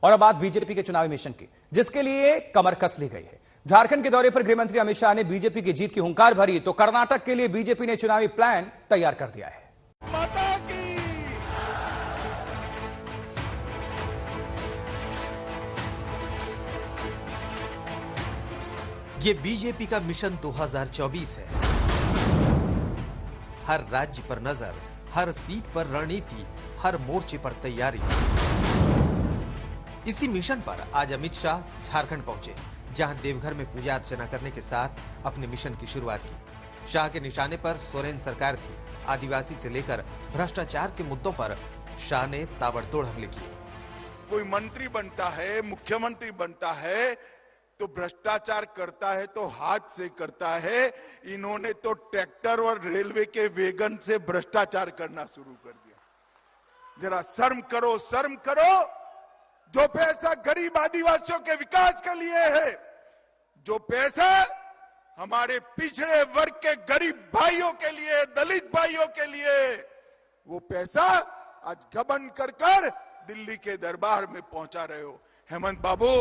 और अब बात बीजेपी के चुनावी मिशन की, जिसके लिए कमर कस ली गई है। झारखंड के दौरे पर गृहमंत्री अमित शाह ने बीजेपी की जीत की हुंकार भरी, तो कर्नाटक के लिए बीजेपी ने चुनावी प्लान तैयार कर दिया है। माता की ये बीजेपी का मिशन 2024 है। हर राज्य पर नजर, हर सीट पर रणनीति, हर मोर्चे पर तैयारी। इसी मिशन पर आज अमित शाह झारखंड पहुंचे, जहां देवघर में पूजा अर्चना करने के साथ अपने मिशन की शुरुआत की। शाह के निशाने पर सोरेन सरकार थी। आदिवासी से लेकर भ्रष्टाचार के मुद्दों पर शाह ने ताबड़तोड़ हमले किए। कोई मंत्री बनता है, मुख्यमंत्री बनता है तो भ्रष्टाचार करता है तो हाथ से करता है। इन्होंने तो ट्रैक्टर और रेलवे के वैगन से भ्रष्टाचार करना शुरू कर दिया। जरा शर्म करो, शर्म करो। जो पैसा गरीब आदिवासियों के विकास के लिए है, जो पैसा हमारे पिछड़े वर्ग के गरीब भाइयों के लिए, दलित भाइयों के लिए, वो पैसा आज गबन कर दिल्ली के दरबार में पहुंचा रहे हो। हेमंत बाबू,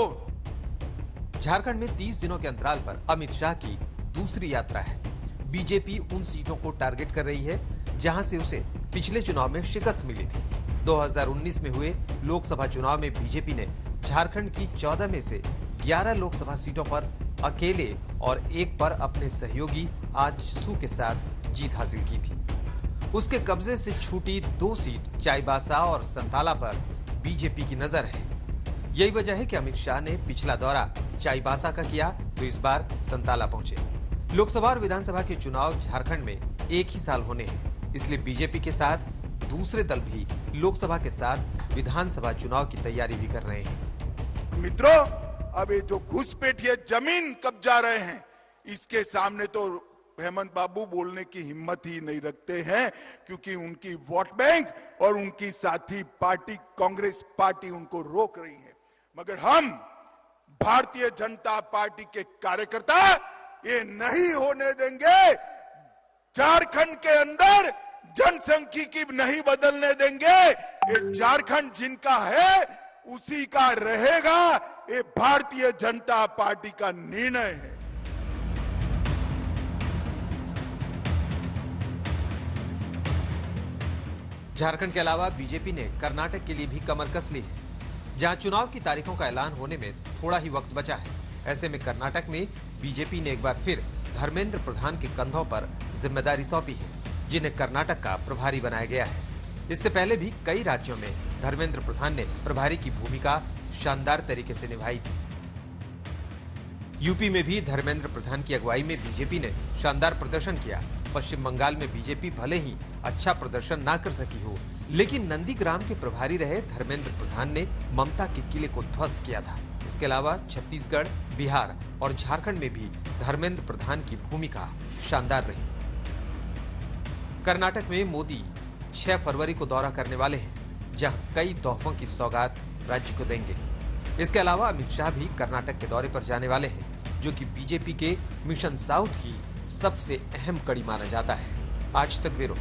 झारखंड में 30 दिनों के अंतराल पर अमित शाह की दूसरी यात्रा है। बीजेपी उन सीटों को टारगेट कर रही है जहां से उसे पिछले चुनाव में शिकस्त मिली थी। 2019 में हुए लोकसभा चुनाव में बीजेपी ने झारखंड की 14 में से 11 लोकसभा सीटों पर अकेले और एक पर अपने सहयोगी आजसू के साथ जीत हासिल की थी। उसके कब्जे से छूटी 2 सीट चाईबासा और संताला पर बीजेपी की नजर है। यही वजह है कि अमित शाह ने पिछला दौरा चाईबासा का किया तो इस बार संताला पहुंचे। लोकसभा और विधानसभा के चुनाव झारखंड में एक ही साल होने हैं, इसलिए बीजेपी के साथ दूसरे दल भी लोकसभा के साथ विधानसभा चुनाव की तैयारी भी कर रहे हैं। मित्रों, अब ये जो घुसपैठिए जमीन कब्जा रहे हैं, इसके सामने तो हेमंत बाबू बोलने की हिम्मत ही नहीं रखते हैं, क्योंकि उनकी वोट बैंक और उनकी साथी पार्टी कांग्रेस पार्टी उनको रोक रही है। मगर हम भारतीय जनता पार्टी के कार्यकर्ता ये नहीं होने देंगे। झारखंड के अंदर जनसंख्यिकी नहीं बदलने देंगे। ये झारखंड जिनका है उसी का रहेगा। ये भारतीय जनता पार्टी का निर्णय है। झारखंड के अलावा बीजेपी ने कर्नाटक के लिए भी कमर कस ली है, जहां चुनाव की तारीखों का ऐलान होने में थोड़ा ही वक्त बचा है। ऐसे में कर्नाटक में बीजेपी ने एक बार फिर धर्मेंद्र प्रधान के कंधों पर जिम्मेदारी सौंपी है, जिन्हें कर्नाटक का प्रभारी बनाया गया है। इससे पहले भी कई राज्यों में धर्मेंद्र प्रधान ने प्रभारी की भूमिका शानदार तरीके से निभाई थी। यूपी में भी धर्मेंद्र प्रधान की अगुवाई में बीजेपी ने शानदार प्रदर्शन किया। पश्चिम बंगाल में बीजेपी भले ही अच्छा प्रदर्शन ना कर सकी हो, लेकिन नंदीग्राम के प्रभारी रहे धर्मेंद्र प्रधान ने ममता के किले को ध्वस्त किया था। इसके अलावा छत्तीसगढ़, बिहार और झारखंड में भी धर्मेंद्र प्रधान की भूमिका शानदार रही। कर्नाटक में मोदी 6 फरवरी को दौरा करने वाले हैं, जहां कई तोहफों की सौगात राज्य को देंगे। इसके अलावा अमित शाह भी कर्नाटक के दौरे पर जाने वाले हैं, जो कि बीजेपी के मिशन साउथ की सबसे अहम कड़ी माना जाता है। आज तक ब्यूरो।